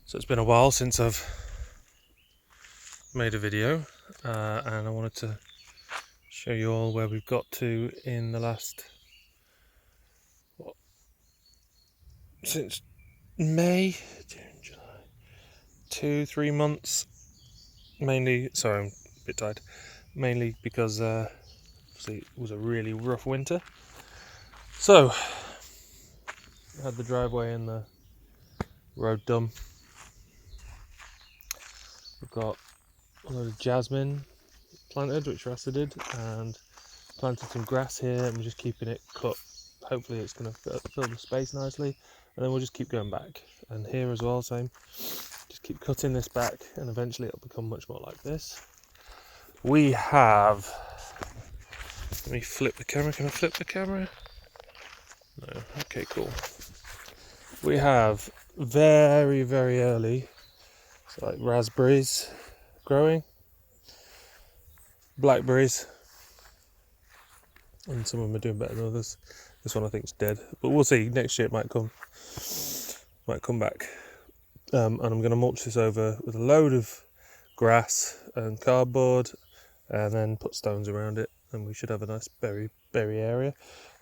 So it's been a while since I've made a video, and I wanted to show you all where we've got to in the last, since May, June, July, 2-3 months. Mainly, sorry, I'm a bit tired. Mainly because obviously it was a really rough winter. So I had the driveway and the road done. We've got a load of jasmine planted, which Rasa did, and planted some grass here, and we're just keeping it cut. Hopefully it's going to fill the space nicely, and then we'll just keep going back. And here as well, same. Just keep cutting this back, and eventually it'll become much more like this. We have... Let me flip the camera. Can I flip the camera? No. Okay, cool. We have very, very early, so like raspberries growing, blackberries, and some of them are doing better than others. This one I think is dead, but we'll see. Next year it might come back. And I'm going to mulch this over with a load of grass and cardboard, and then put stones around it, and we should have a nice berry area.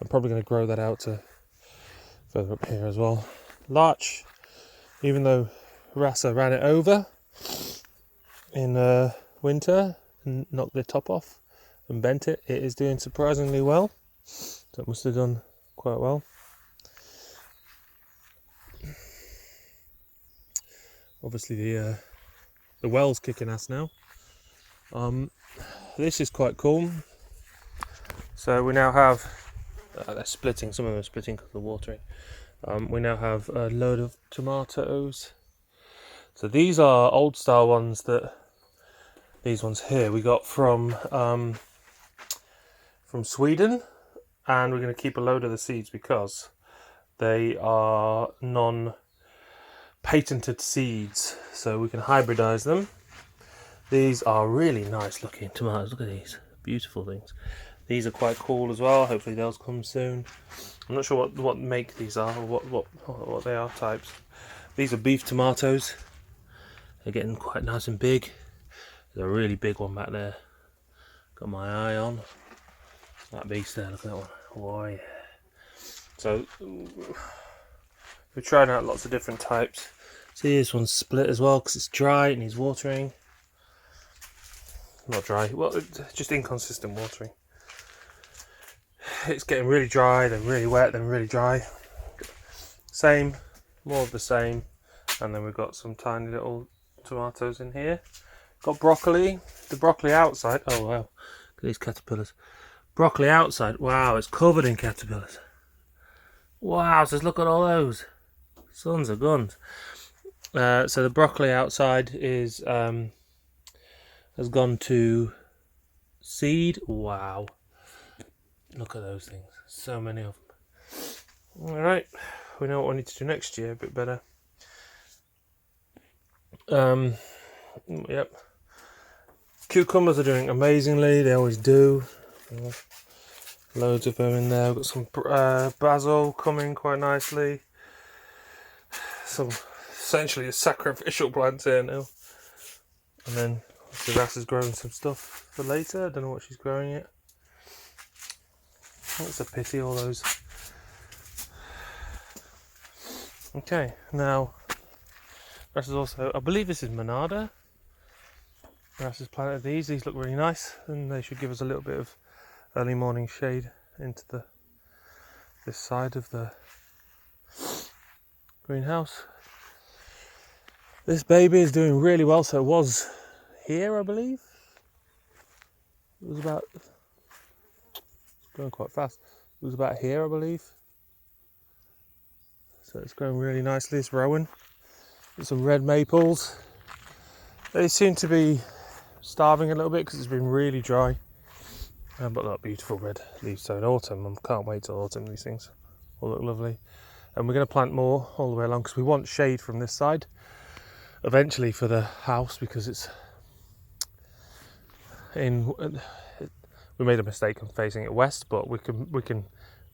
I'm probably going to grow that out to further up here as well. Larch, even though Rasa ran it over in winter and knocked the top off and bent it, it is doing surprisingly well. So it must have done quite well. Obviously the well's kicking ass now. This is quite cool. So we now have they're splitting. Some of them are splitting because of the watering. We now have a load of tomatoes. So these are old style ones these ones here we got from Sweden, and we're going to keep a load of the seeds because they are non-patented seeds, so we can hybridize them. These are really nice looking tomatoes. Look at these beautiful things. These are quite cool as well. Hopefully they'll come soon. I'm not sure what make these are, or what they are types. These are beef tomatoes. They're getting quite nice and big. There's a really big one back there. Got my eye on that beast there. Look at that one. Oh yeah. So we're trying out lots of different types. See, this one's split as well because it's dry. It needs watering. Not dry. Well, just inconsistent watering. It's getting really dry, then really wet, then really dry. Same, more of the same. And then we've got some tiny little tomatoes in here. Got broccoli. The broccoli outside. Oh wow, look at these caterpillars. Broccoli outside. Wow, it's covered in caterpillars. Wow, just look at all those. Sons of guns. So the broccoli outside is has gone to seed. Wow. Look at those things. So many of them. Alright. We know what we need to do next year a bit better. Yep. Cucumbers are doing amazingly. They always do. Loads of them in there. We've got some basil coming quite nicely. Some essentially sacrificial plants here now. And then Rasa's growing some stuff for later. I don't know what she's growing yet. That's a pity, all those. Okay, now Rasa's also, I believe this is Monarda. Rasa's planted these. These look really nice, and they should give us a little bit of early morning shade into this side of the greenhouse. This baby is doing really well. So it was here, I believe. It was about, going quite fast. It was about here, I believe. So it's growing really nicely. It's Rowan. Got some red maples. They seem to be starving a little bit because it's been really dry. But that beautiful red leaves. So in autumn, I can't wait till autumn. These things will look lovely. And we're going to plant more all the way along because we want shade from this side eventually for the house, because it's in. We made a mistake of facing it west, but we can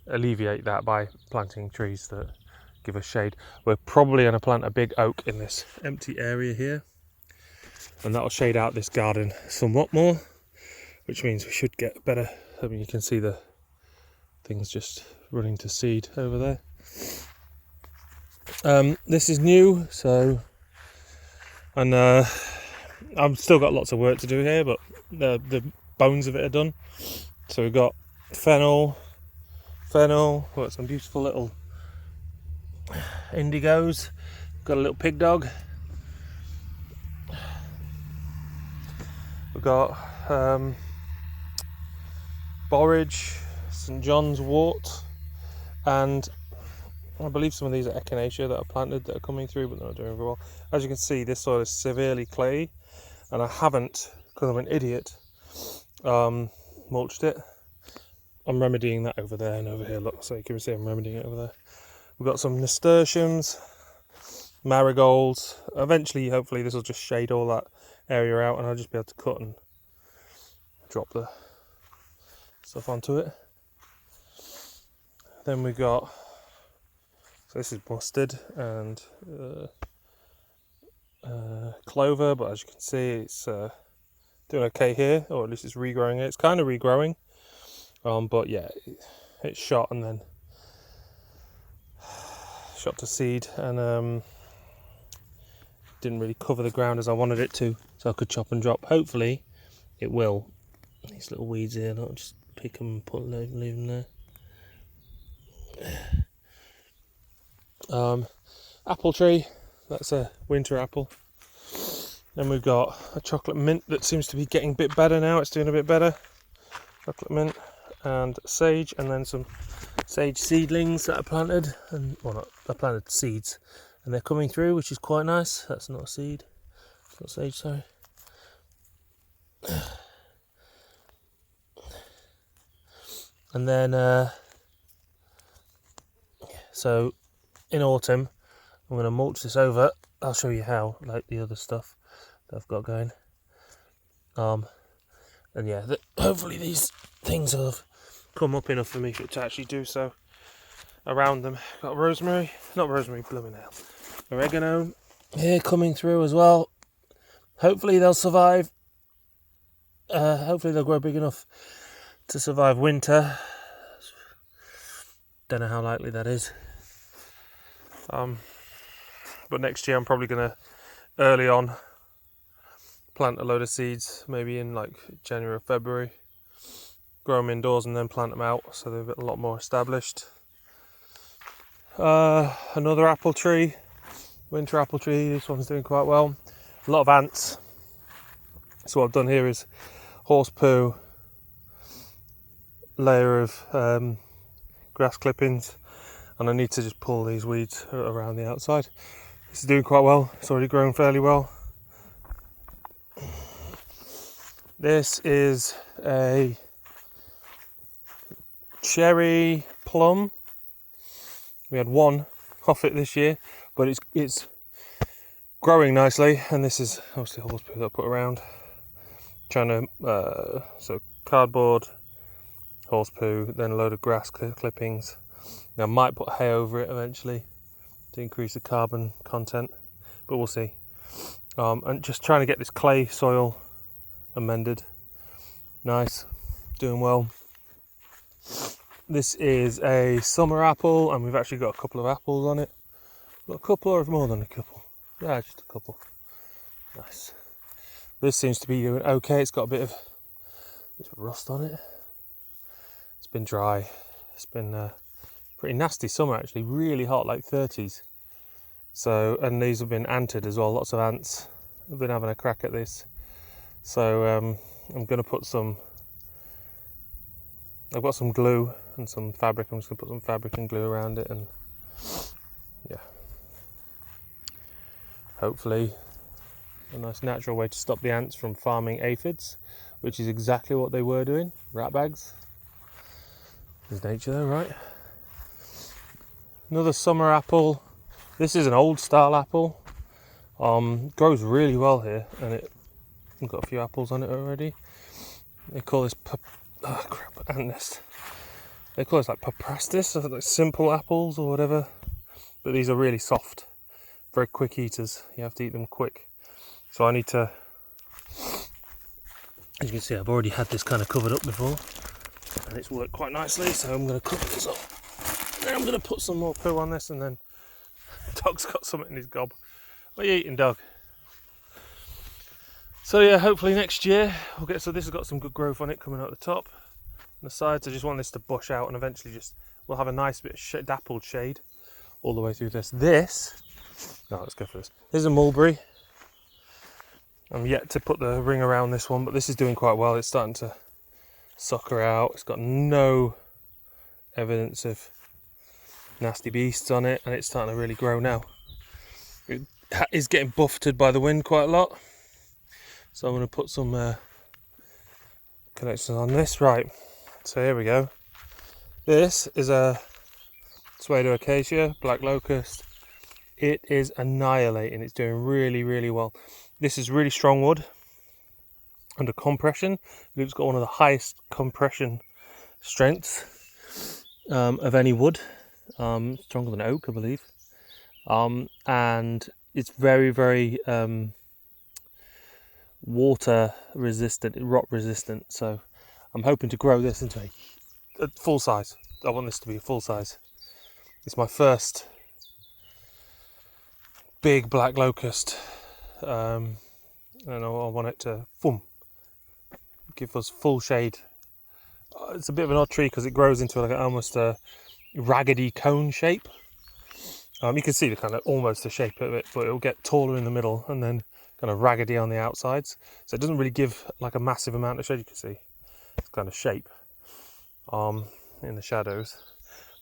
alleviate that by planting trees that give us shade. We're probably going to plant a big oak in this empty area here, and that'll shade out this garden somewhat more, which means we should get better. I mean, you can see the things just running to seed over there. This is new, so, and I've still got lots of work to do here, but the bones of it are done. So we've got fennel, got some beautiful little indigos, got a little pig dog, we've got borage, St John's wort, and I believe some of these are echinacea that are planted that are coming through, but they're not doing very well. As you can see, this soil is severely clayey, and I haven't, because I'm an idiot, mulched it. I'm remedying that over there and over here. Look, so you can see I'm remedying it over there. We've got some nasturtiums, marigolds. Eventually, hopefully, this will just shade all that area out, and I'll just be able to cut and drop the stuff onto it. Then we got, so this is mustard and clover, but as you can see, it's doing okay here, or at least it's regrowing it. It's kind of regrowing, but yeah, it's shot and then shot to seed, and didn't really cover the ground as I wanted it to, so I could chop and drop. Hopefully it will. These little weeds here, I'll just pick them and leave them there. Apple tree, that's a winter apple. Then we've got a chocolate mint that seems to be getting a bit better now, it's doing a bit better. Chocolate mint and sage, and then some sage seedlings that I planted, and well, I planted seeds and they're coming through, which is quite nice. That's not a seed, it's not sage, sorry. And then so in autumn I'm going to mulch this over. I'll show you how, like the other stuff that I've got going. And yeah, hopefully these things will have come up enough for me to actually do so. Around them, got rosemary, not rosemary, blooming hell, oregano here coming through as well. Hopefully they'll survive. Hopefully they'll grow big enough to survive winter. Don't know how likely that is. But next year I'm probably gonna early on plant a load of seeds, maybe in like January or February, grow them indoors and then plant them out so they're a lot more established. Another apple tree, winter apple tree, this one's doing quite well. A lot of ants, so what I've done here is horse poo, layer of grass clippings, and I need to just pull these weeds around the outside. This is doing quite well, it's already grown fairly well. This is a cherry plum. We had one off it this year, but it's growing nicely, and this is obviously horse poo that I put around. Trying to, so cardboard, horse poo, then a load of grass clippings. Now I might put hay over it eventually to increase the carbon content, but we'll see. And just trying to get this clay soil amended. Nice, doing well. This is a summer apple, and we've actually got a couple of apples on it. Got a couple, or more than a couple? Yeah, just a couple. Nice. This seems to be doing okay. It's got a bit of rust on it. It's been dry. It's been pretty nasty summer actually, really hot, like 30s. So, and these have been anted as well. Lots of ants have been having a crack at this. So I'm going to put some. I've got some glue and some fabric. I'm just going to put some fabric and glue around it, and yeah, hopefully a nice natural way to stop the ants from farming aphids, which is exactly what they were doing. Rat bags. There's nature though, right? Another summer apple. This is an old style apple. Grows really well here, and I've got a few apples on it already. They call this ant nest. They call this like paprastis, or like simple apples or whatever. but these are really soft, very quick eaters. You have to eat them quick. So I need to, as you can see, I've already had this kind of covered up before, and it's worked quite nicely. So I'm going to cover this up. Then I'm going to put some more poo on this, and then dog's got something in his gob. What are you eating, dog? So yeah, hopefully next year we'll get. So this has got some good growth on it coming out the top and the sides. I just want this to bush out, and eventually we'll have a nice bit of dappled shade all the way through this. Let's go for this. This is a mulberry. I'm yet to put the ring around this one, but this is doing quite well. It's starting to sucker out. It's got no evidence of nasty beasts on it, and it's starting to really grow now. It is getting buffeted by the wind quite a lot, so I'm going to put some connections on this. Right, so here we go. This is a Pseudoacacia black locust. It is annihilating. It's doing really, really well. This is really strong wood under compression. It's got one of the highest compression strengths of any wood. Stronger than oak, I believe. And it's very, very water resistant, rot resistant. So I'm hoping to grow this into a full size. I want this to be a full size. It's my first big black locust, and I want it to give us full shade. It's a bit of an odd tree because it grows into like almost a raggedy cone shape. You can see the kind of almost the shape of it, but it'll get taller in the middle and then kind of raggedy on the outsides. So it doesn't really give like a massive amount of shade. You can see it's kind of shape in the shadows.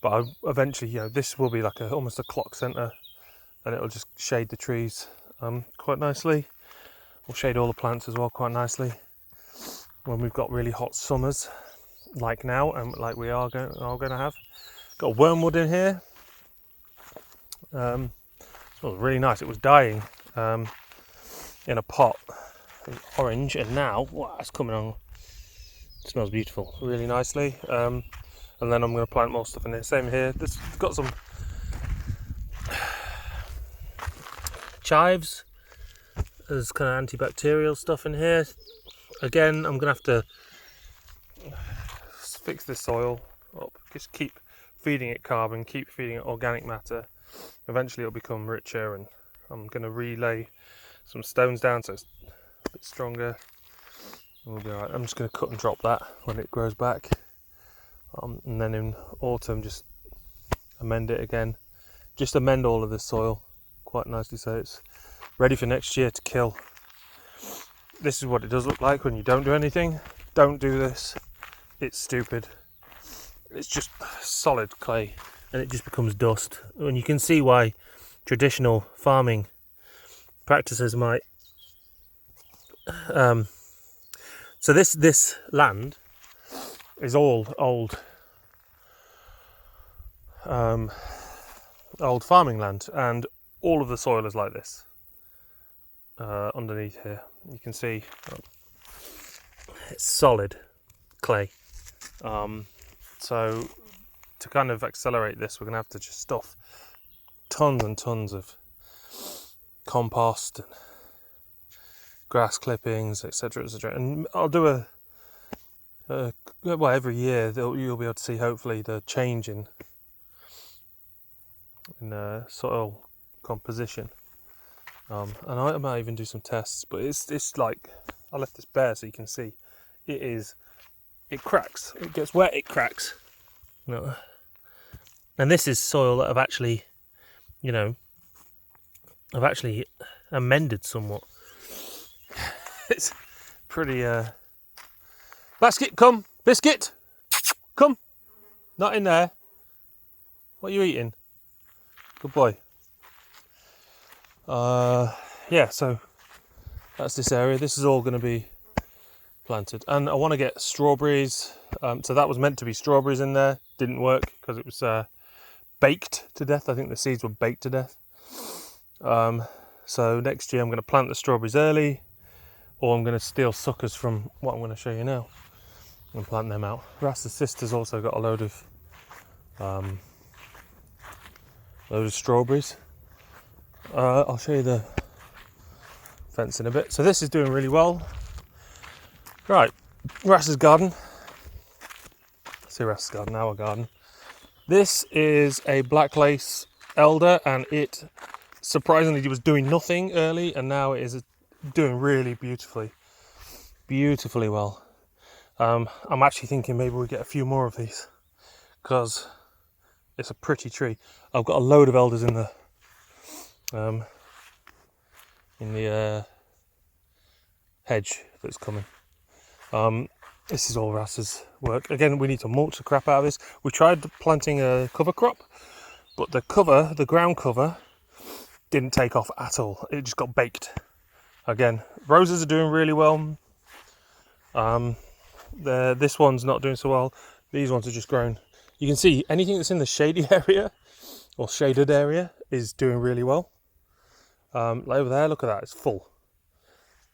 But eventually, this will be like almost a clock centre, and it'll just shade the trees quite nicely. We'll shade all the plants as well quite nicely when we've got really hot summers like now, and like we are going to have. Got wormwood in here. It was really nice. It was dying in a pot. It was orange, and now it's coming on. It smells beautiful, really nicely. And then I'm going to plant more stuff in here. Same here. This got some chives. There's kind of antibacterial stuff in here. Again, I'm going to have to fix this soil up. Just keep feeding it carbon, keep feeding it organic matter. Eventually it'll become richer, and I'm going to relay some stones down so it's a bit stronger. And we'll be alright. I'm just going to cut and drop that when it grows back. And then in autumn just amend it again. Just amend all of this soil quite nicely so it's ready for next year to kill. This is what it does look like when you don't do anything. Don't do this. It's stupid. It's just solid clay and it just becomes dust. And you can see why traditional farming practices might so this land is all old farming land, and all of the soil is like this underneath here. You can see it's solid clay. So to kind of accelerate this, we're going to have to just stuff tons and tons of compost and grass clippings, etc., etc. And I'll do every year you'll be able to see hopefully the change in soil composition. And I might even do some tests, but it's like I left this bare so you can see it cracks. It gets wet, it cracks. No. And this is soil that I've actually amended somewhat. It's pretty Basket, come. Biscuit, come. Not in there. What are you eating? Good boy. Yeah, so that's this area. This is all going to be planted, and I want to get strawberries. So that was meant to be strawberries in there. Didn't work because it was baked to death. I think the seeds were baked to death. So next year I'm going to plant the strawberries early, or I'm going to steal suckers from what I'm going to show you now and plant them out. Rasta's sister's also got a load of Load of strawberries. I'll show you the fence in a bit. So this is doing really well. Right, Rass's garden. See Rass's garden, our garden. This is a black lace elder, and it surprisingly was doing nothing early, and now it is doing really beautifully well. I'm actually thinking maybe we get a few more of these because it's a pretty tree. I've got a load of elders in the hedge that's coming. This is all Rass's work. Again, we need to mulch the crap out of this. We tried planting a cover crop, but the ground cover, didn't take off at all. It just got baked. Again, roses are doing really well. This one's not doing so well. These ones are just growing. You can see anything that's in the shady area or shaded area is doing really well. Like over there, look at that, it's full.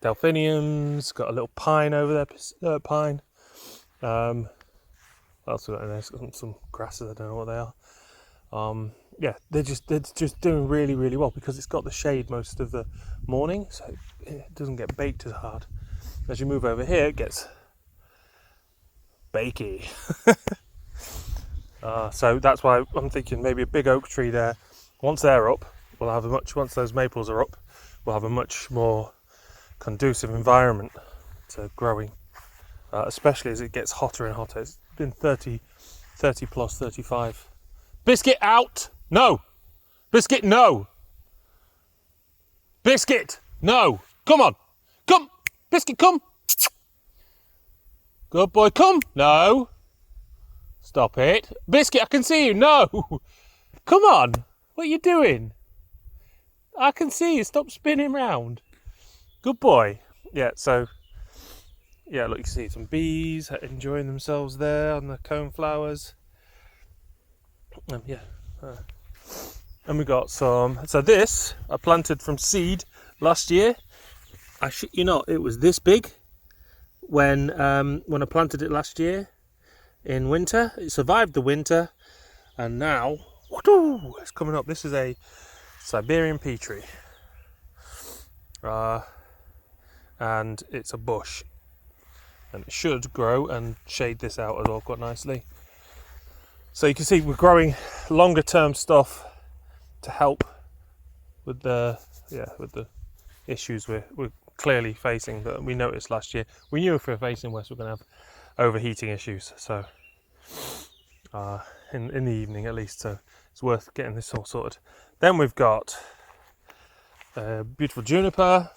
Delphiniums, got a little pine over there, pine. What else we got in there? It's got some grasses, I don't know what they are. Yeah, they're just doing really well because it's got the shade most of the morning, so it doesn't get baked as hard. As you move over here, it gets bakey. So that's why I'm thinking maybe a big oak tree there. Once they're up, once those maples are up, we'll have a much more conducive environment to growing, especially as it gets hotter and hotter. It's been 30 plus 35. Biscuit out! No! Biscuit, no! Biscuit, no! Come on! Come! Biscuit, come! Good boy, come! No! Stop it. Biscuit, I can see you! No! Come on! What are you doing? I can see you, stop spinning round. Good boy. Yeah, so, yeah, look, you can see some bees enjoying themselves there on the coneflowers. And we got some. So this I planted from seed last year. I shit you not, it was this big when I planted it last year in winter. It survived the winter, and now it's coming up. This is a Siberian pea tree, and it's a bush, and it should grow and shade this out as well quite nicely. So you can see we're growing longer term stuff to help with the issues we're clearly facing that we noticed last year. We knew if we were facing West we're going to have overheating issues, so in the evening at least, so it's worth getting this all sorted. Then we've got beautiful juniper,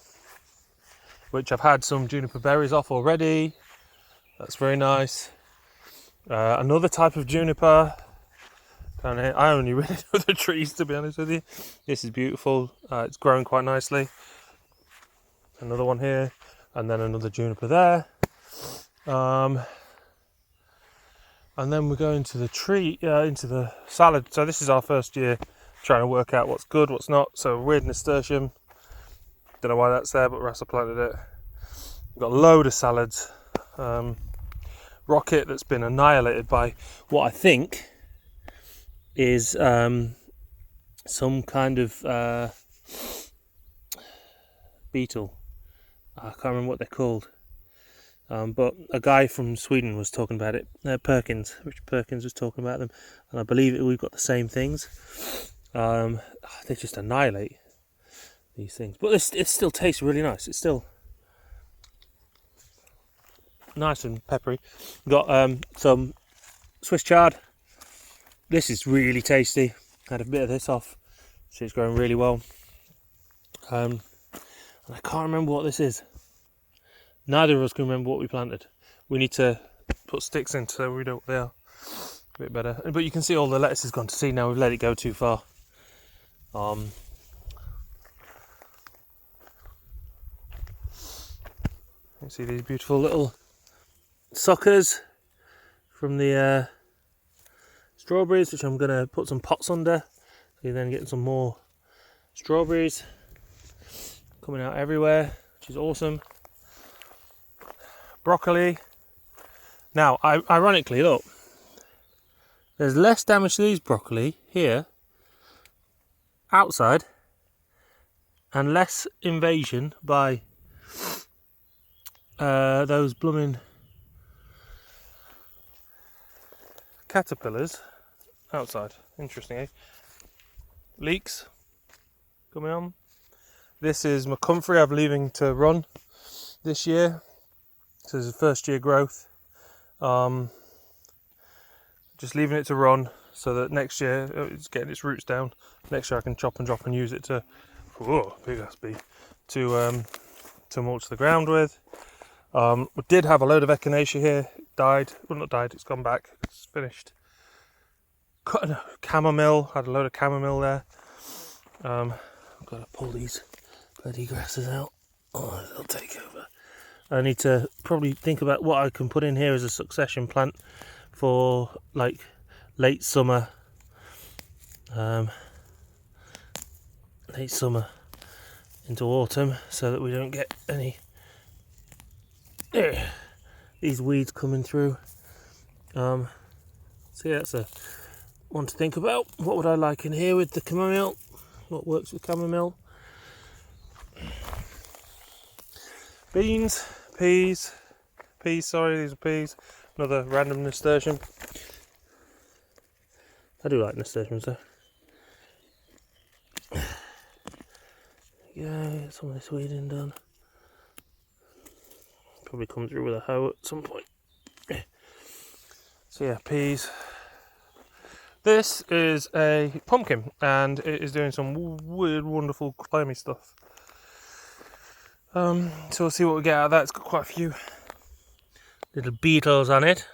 which I've had some juniper berries off already. That's very nice. Another type of juniper down here. I only really know the trees, to be honest with you. This is beautiful. It's growing quite nicely. Another one here, and then another juniper there. And then we're going to the tree, into the salad. So this is our first year trying to work out what's good, what's not. So weird nasturtium. Don't know why that's there, but Rassa planted it. We've got a load of salads. Rocket that's been annihilated by what I think is some kind of beetle. I can't remember what they're called, but a guy from Sweden was talking about it. Richard Perkins was talking about them, and I believe we've got the same things. They just annihilate these things, but it still tastes really nice. It's still nice and peppery. We've got some Swiss chard. This is really tasty. Had a bit of this off. So it's growing really well. And I can't remember what this is. Neither of us can remember what we planted. We need to put sticks in so we know what they are a bit better. But you can see all the lettuce has gone to seed now. We've let it go too far. You can see these beautiful little suckers from the strawberries, which I'm going to put some pots under, so you're then getting some more strawberries coming out everywhere, which is awesome. Broccoli. Now, ironically, look, there's less damage to these broccoli here outside and less invasion by those blooming caterpillars outside. Interesting, eh? Leeks coming on. This is my comfrey I'm leaving to run this year. So this is first year growth. Just leaving it to run so that next year it's getting its roots down. Next year I can chop and drop and use it to, big ass bee, to mulch the ground with. We did have a load of echinacea here. Died. Well, not died. It's gone back. It's finished. Chamomile. Had a load of chamomile there. I've got to pull these bloody grasses out. Oh, they'll take over. I need to probably think about what I can put in here as a succession plant for like late summer into autumn, so that we don't get any these weeds coming through. So yeah, that's a one to think about. What would I like in here with the chamomile? What works with chamomile? Beans, peas, sorry, these are peas. Another random nasturtium. I do like nasturtiums though. Yeah, get some of this weeding done. Probably come through with a hoe at some point. So yeah, peas. This is a pumpkin, and it is doing some weird, wonderful climby stuff. So we'll see what we get out of that. It's got quite a few little beetles on it.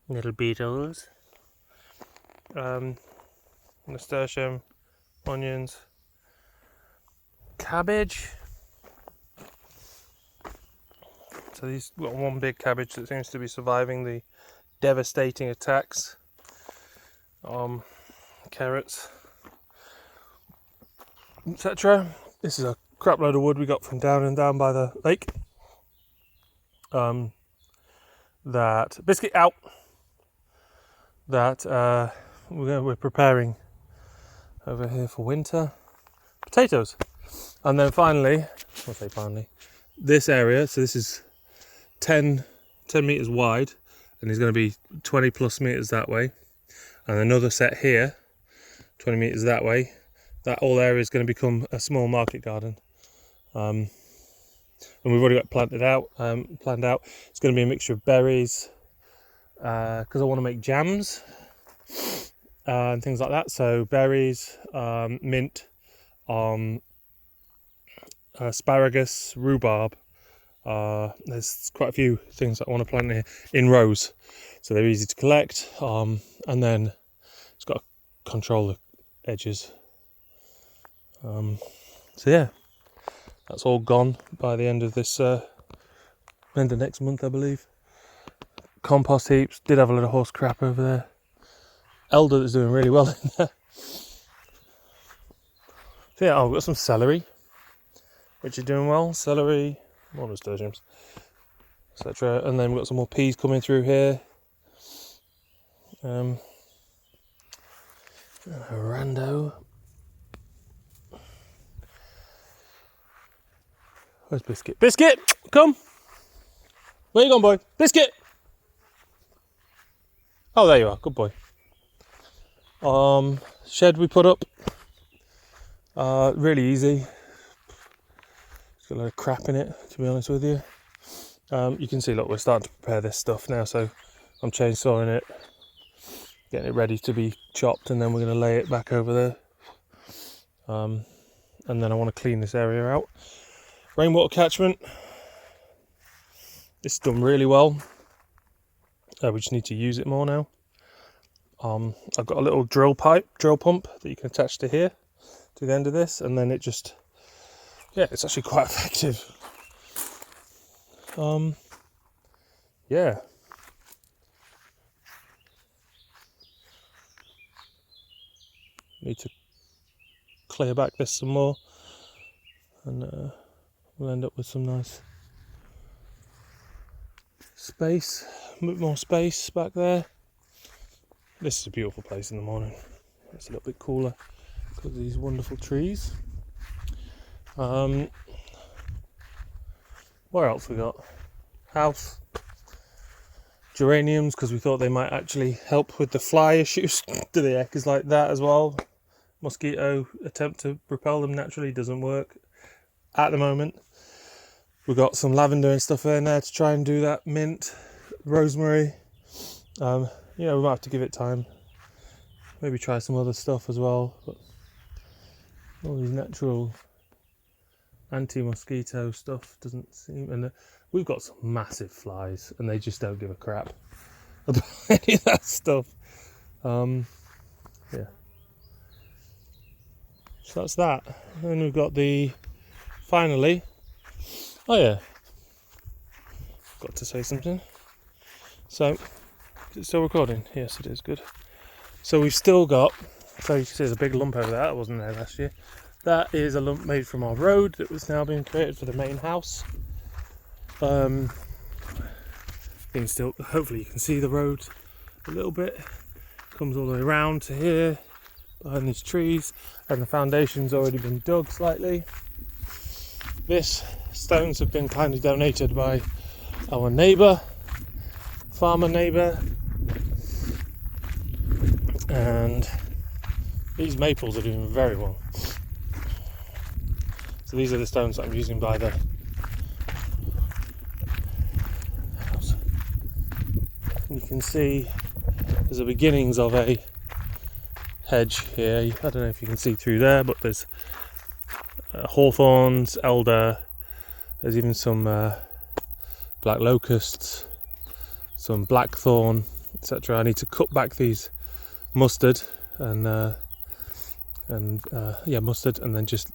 Little beetles. Nasturtium, onions, cabbage. So these got one big cabbage that seems to be surviving the devastating attacks. Carrots, etc. This is a crap load of wood we got from down by the lake. That biscuit out. That we're preparing over here for winter. Potatoes, and then finally, this area. So this is 10 meters wide, and there's going to be 20 plus meters that way, and another set here, 20 meters that way. That whole area is going to become a small market garden. And we've already got planned out. It's going to be a mixture of berries, because I want to make jams and things like that. So berries, mint, asparagus, rhubarb. There's quite a few things that I want to plant here in rows, so they're easy to collect. And then it's got to control the edges. So yeah, that's all gone by the end of this end of next month, I believe. Compost heaps. Did have a lot of horse crap over there. Elder that's doing really well in there. So yeah, we've got some celery, which is doing well. Celery, more nasturtiums, etc. And then we've got some more peas coming through here. A rando. Where's Biscuit? Biscuit, come! Where you going, boy? Biscuit! Oh, there you are. Good boy. Shed we put up. Really easy. It's got a lot of crap in it, to be honest with you. You can see, look, we're starting to prepare this stuff now, so I'm chainsawing it, getting it ready to be chopped, and then we're going to lay it back over there. And then I want to clean this area out. Rainwater catchment. It's done really well. We just need to use it more now. I've got a little drill pump that you can attach to here, to the end of this, and then it just, yeah, it's actually quite effective. Yeah. Need to clear back this some more, and we'll end up with some nice space, a bit more space back there. This is a beautiful place in the morning. It's a little bit cooler Look at these wonderful trees. What else we got? House. Geraniums, because we thought they might actually help with the fly issues. Do the heck is like that as well. Mosquito attempt to repel them naturally doesn't work at the moment. We've got some lavender and stuff in there to try and do that. Mint, rosemary. We might have to give it time. Maybe try some other stuff as well. But all these natural anti-mosquito stuff doesn't seem. And we've got some massive flies, and they just don't give a crap about any of that stuff. Yeah. So that's that. Then we've got finally. Oh yeah. Got to say something. So, is it still recording? Yes, it is. Good. So we've still got. So you can see there's a big lump over there that wasn't there last year. That is a lump made from our road that was now being created for the main house. Hopefully you can see the road a little bit. Comes all the way around to here, behind these trees, and the foundation's already been dug slightly. This stones have been kindly donated by our farmer neighbour, and these maples are doing very well. So these are the stones that I'm using by the house. You can see there's the beginnings of a hedge here. I don't know if you can see through there, but there's hawthorns, elder, there's even some black locusts, some blackthorn, etc. I need to cut back these mustard and mustard, and then just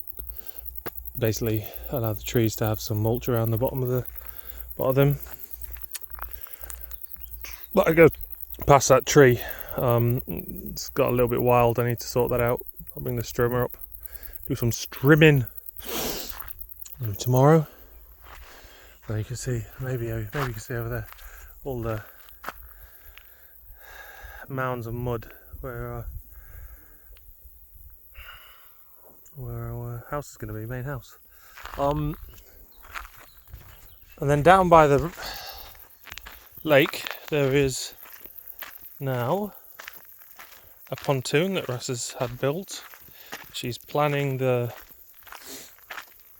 basically allow the trees to have some mulch around the bottom of them. But I go past that tree. It's got a little bit wild. I need to sort that out. I'll bring the strimmer up, do some strimming tomorrow. Now you can see, maybe you can see over there all the mounds of mud where our house is going to be, main house. And then down by the lake there is now a pontoon that Russ has had built. She's planning the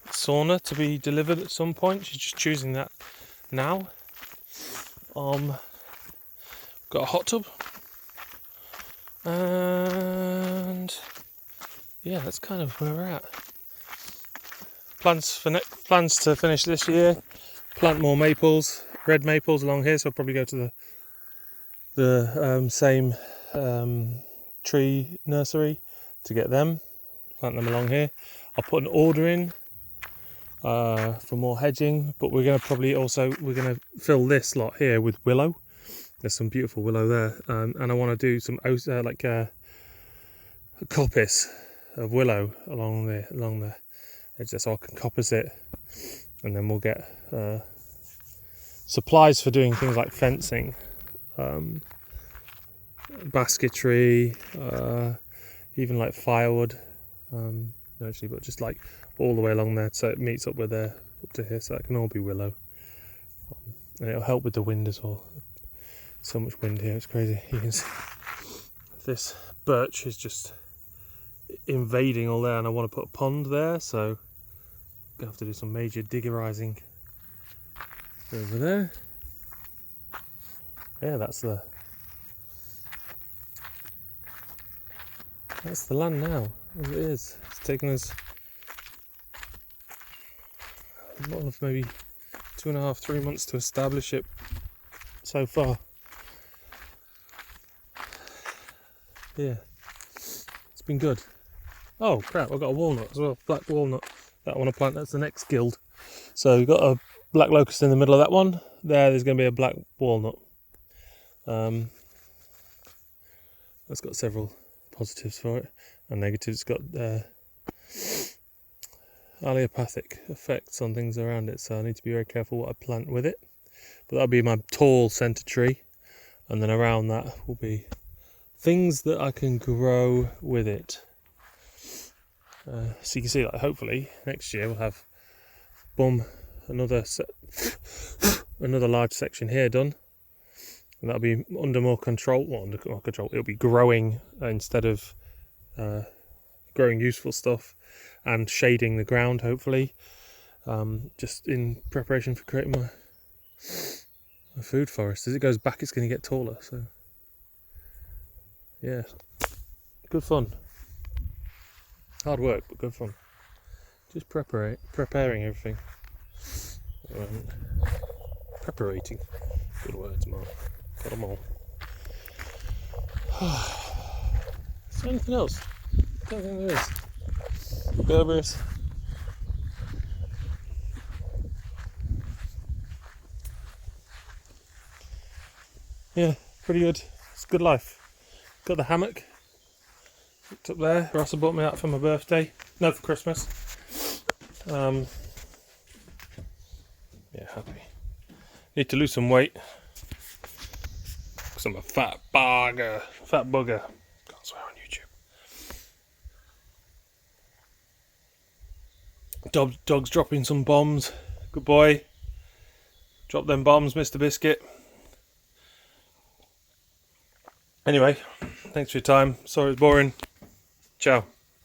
sauna to be delivered at some point. She's just choosing that now. Got a hot tub, and yeah, that's kind of where we're at. Plans to finish this year. Plant more maples, red maples along here. So I'll probably go to the same tree nursery to get them. Plant them along here. I'll put an order in for more hedging, but we're going to fill this lot here with willow. There's some beautiful willow there, and I want to do some a coppice of willow along the edge there, so I can coppice it, and then we'll get supplies for doing things like fencing, basketry, even like firewood, actually, but just like all the way along there, so it meets up with up to here, so that can all be willow, and it'll help with the wind as well. So much wind here, it's crazy. You can see this birch is just invading all there, and I want to put a pond there, so I'm gonna have to do some major diggerizing over there. Yeah, that's the land now, as it is. It's taken us a lot of maybe 2.5-3 months to establish it so far. Yeah, it's been good. Oh crap, I've got a walnut as well, black walnut that I want to plant. That's the next guild. So we've got a black locust in the middle of that one. There's going to be a black walnut. That's got several positives for it and negatives. It's got allelopathic effects on things around it, so I need to be very careful what I plant with it. But that'll be my tall centre tree, and then around that will be things that I can grow with it. So you can see, like, hopefully next year we'll have another large section here done, and that'll be under more control. Well, under more control. It'll be growing instead of growing useful stuff, and shading the ground, hopefully, just in preparation for creating my food forest. As it goes back, it's going to get taller. So yeah, good fun. Hard work, but good fun. Just preparing everything. Preparating. Good words, Mark. Got them all. Is there anything else? I don't think there is. Berbers. Yeah, pretty good. It's a good life. Got the hammock. It's up there. Russell bought me that for my birthday. No, for Christmas. Yeah, happy. Need to lose some weight. Because I'm a fat bugger. Can't swear on YouTube. Dog's dropping some bombs. Good boy. Drop them bombs, Mr. Biscuit. Anyway, thanks for your time. Sorry it's boring. Ciao.